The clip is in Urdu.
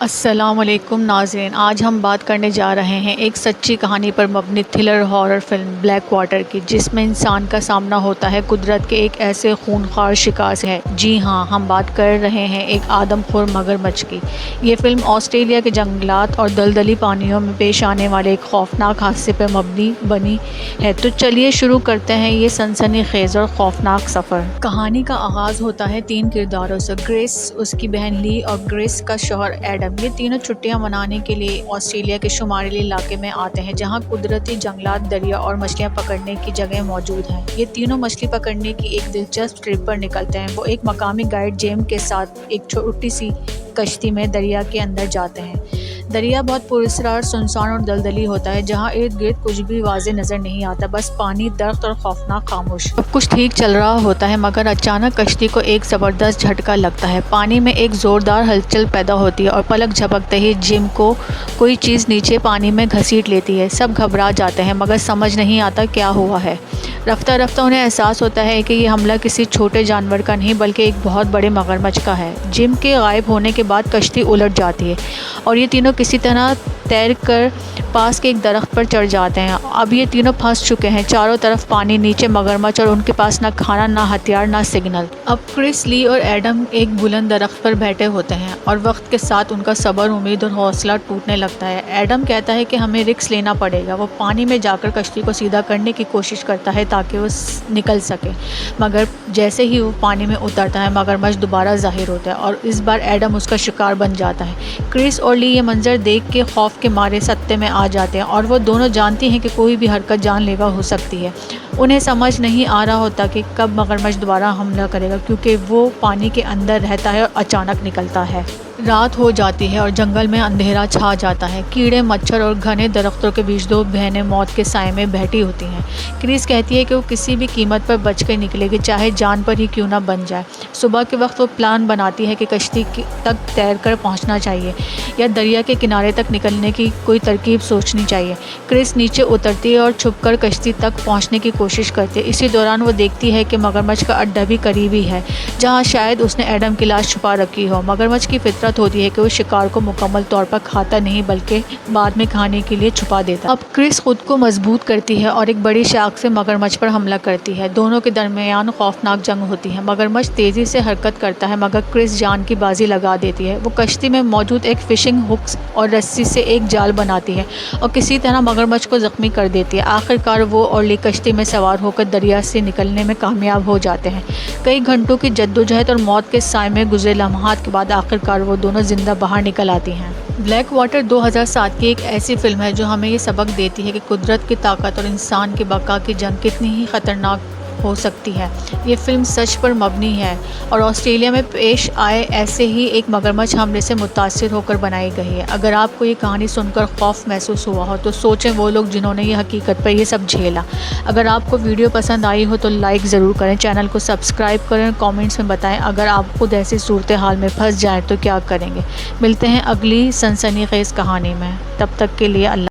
السلام علیکم ناظرین، آج ہم بات کرنے جا رہے ہیں ایک سچی کہانی پر مبنی thriller horror film black water کی، جس میں انسان کا سامنا ہوتا ہے قدرت کے ایک ایسے خونخوار شکار سے ہے۔ جی ہاں، ہم بات کر رہے ہیں ایک آدم خور مگرمچھ کی۔ یہ فلم آسٹریلیا کے جنگلات اور دلدلی پانیوں میں پیش آنے والے ایک خوفناک حادثے پر مبنی بنی ہے۔ تو چلیے شروع کرتے ہیں یہ سنسنی خیز اور خوفناک سفر۔ کہانی کا آغاز ہوتا ہے 3 کرداروں سے، گریس، اس کی بہن لی اور گریس کا شوہر ایڈم۔ یہ تینوں چھٹیاں منانے کے لیے آسٹریلیا کے شمالی علاقے میں آتے ہیں، جہاں قدرتی جنگلات، دریا اور مچھلیاں پکڑنے کی جگہیں موجود ہیں۔ یہ تینوں مچھلی پکڑنے کی ایک دلچسپ ٹرپ پر نکلتے ہیں۔ وہ ایک مقامی گائیڈ جیم کے ساتھ ایک چھوٹی سی کشتی میں دریا کے اندر جاتے ہیں۔ دریا بہت پراسرار، سنسان اور دلدلی ہوتا ہے، جہاں ارد گرد کچھ بھی واضح نظر نہیں آتا، بس پانی، درخت اور خوفناک خاموش۔ سب کچھ ٹھیک چل رہا ہوتا ہے، مگر اچانک کشتی کو ایک زبردست جھٹکا لگتا ہے۔ پانی میں ایک زوردار ہلچل پیدا ہوتی ہے اور پلک جھپکتے ہی جم کو کوئی چیز نیچے پانی میں گھسیٹ لیتی ہے۔ سب گھبرا جاتے ہیں، مگر سمجھ نہیں آتا کیا ہوا ہے۔ رفتہ رفتہ انہیں احساس ہوتا ہے کہ یہ حملہ کسی چھوٹے جانور کا نہیں بلکہ ایک بہت بڑے مگرمچھ کا ہے۔ جم کے غائب ہونے کے بعد کشتی الٹ جاتی ہے اور یہ تینوں کسی طرح تیر کر پاس کے ایک درخت پر چڑھ جاتے ہیں۔ اب یہ تینوں پھنس چکے ہیں، چاروں طرف پانی، نیچے مگرمچھ اور ان کے پاس نہ کھانا، نہ ہتھیار، نہ سگنل۔ اب کرس، لی اور ایڈم ایک بلند درخت پر بیٹھے ہوتے ہیں اور وقت کے ساتھ ان کا صبر، امید اور حوصلہ ٹوٹنے لگتا ہے۔ ایڈم کہتا ہے کہ ہمیں رسک لینا پڑے گا۔ وہ پانی میں جا کر کشتی کو سیدھا کرنے کی کوشش کرتا ہے تاکہ وہ نکل سکے، مگر جیسے ہی وہ پانی میں اترتا ہے، مگرمچھ دوبارہ ظاہر ہوتا ہے اور اس بار ایڈم اس کا شکار بن جاتا ہے۔ کرس اور لی یہ منظر دیکھ کے خوف کے مارے سطح میں آ جاتے ہیں اور وہ دونوں جانتی ہیں کہ کوئی بھی حرکت جان لیوا ہو سکتی ہے۔ انہیں سمجھ نہیں آ رہا ہوتا کہ کب مگرمچھ دوبارہ حملہ کرے گا، کیونکہ وہ پانی کے اندر رہتا ہے اور اچانک نکلتا ہے۔ رات ہو جاتی ہے اور جنگل میں اندھیرا چھا جاتا ہے۔ کیڑے، مچھر اور گھنے درختوں کے بیچ 2 بہنیں موت کے سائے میں بیٹھی ہوتی ہیں۔ کرس کہتی ہے کہ وہ کسی بھی قیمت پر بچ کے نکلے گی، چاہے جان پر ہی کیوں نہ بن جائے۔ صبح کے وقت وہ پلان بناتی ہے کہ کشتی تک تیر کر پہنچنا چاہیے یا دریا کے کنارے تک نکلنے کی کوئی ترکیب سوچنی چاہیے۔ کرس نیچے اترتی ہے اور چھپ کر کشتی تک پہنچنے کی کوشش کرتی ہے۔ اسی دوران وہ دیکھتی ہے کہ مگرمچھ کا اڈا بھی قریب ہی ہے، جہاں شاید اس نے ایڈم کی لاش چھپا رکھی ہو۔ مگرمچھ کی فطرت ہوتی ہے کہ وہ شکار کو مکمل طور پر کھاتا نہیں بلکہ بعد میں کھانے کے لیے چھپا دیتا ہے۔ اب کرس خود کو مضبوط کرتی ہے اور ایک بڑی شاخ سے مگرمچھ پر حملہ کرتی ہے۔ دونوں کے درمیان خوفناک جنگ ہوتی ہے۔ مگرمچھ تیزی سے حرکت کرتا ہے، مگر کرس جان کی بازی لگا دیتی ہے۔ وہ کشتی میں موجود ایک فشنگ ہک اور رسی سے ایک جال بناتی ہے اور کسی طرح مگرمچھ کو زخمی کر دیتی ہے۔ آخرکار وہ اور لی کشتی میں سوار ہو کر دریا سے نکلنے میں کامیاب ہو جاتے ہیں۔ کئی گھنٹوں کی جدوجہد اور موت کے سائے میں گزرے لمحات کے بعد آخرکار وہ دونوں زندہ باہر نکل آتی ہیں۔ بلیک واٹر 2007 کی ایک ایسی فلم ہے جو ہمیں یہ سبق دیتی ہے کہ قدرت کی طاقت اور انسان کی بقا کی جنگ کتنی ہی خطرناک ہو سکتی ہے۔ یہ فلم سچ پر مبنی ہے اور آسٹریلیا میں پیش آئے ایسے ہی ایک مگرمچھ حملے سے متاثر ہو کر بنائی گئی ہے۔ اگر آپ کو یہ کہانی سن کر خوف محسوس ہوا ہو تو سوچیں وہ لوگ جنہوں نے یہ حقیقت پر یہ سب جھیلا۔ اگر آپ کو ویڈیو پسند آئی ہو تو لائک ضرور کریں، چینل کو سبسکرائب کریں، کامنٹس میں بتائیں اگر آپ خود ایسی صورتحال میں پھنس جائیں تو کیا کریں گے۔ ملتے ہیں اگلی سنسنی خیز کہانی میں، تب تک کے لیے اللہ